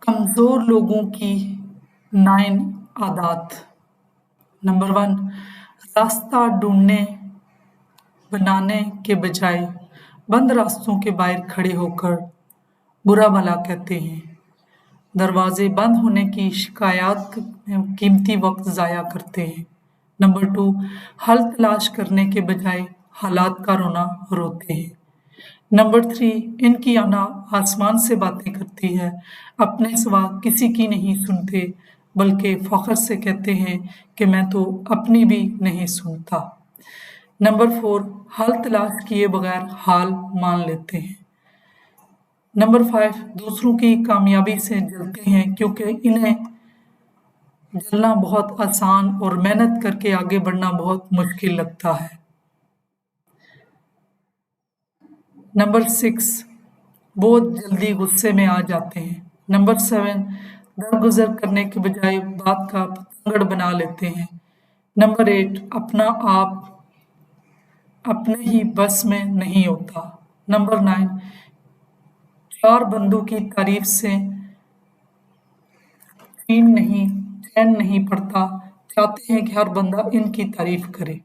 कमज़ोर लोगों की 9 आदत। नंबर 1, रास्ता ढूंढने बनाने के बजाय बंद रास्तों के बाहर खड़े होकर बुरा भला कहते हैं। दरवाजे बंद होने की शिकायत में कीमती वक्त ज़ाया करते हैं। नंबर 2, हल तलाश करने के बजाय हालात का रोना रोते हैं। नंबर 3, इनकी आना आसमान से बातें करती है, अपने सिवा किसी की नहीं सुनते, बल्कि फख्र से कहते हैं कि मैं तो अपनी भी नहीं सुनता। नंबर 4, हल तलाश किए बगैर हाल मान लेते हैं। नंबर 5, दूसरों की कामयाबी से जलते हैं क्योंकि इन्हें जलना बहुत आसान और मेहनत करके आगे बढ़ना बहुत मुश्किल लगता है। नंबर 6, बहुत जल्दी गुस्से में आ जाते हैं। नंबर 7, दरगुजर करने के बजाय बात का पतंगड़ बना लेते हैं। नंबर 8, अपना आप अपने ही बस में नहीं होता। नंबर 9, 4 बंदों की तारीफ से चैन नहीं पड़ता, चाहते हैं कि हर बंदा इनकी तारीफ करे।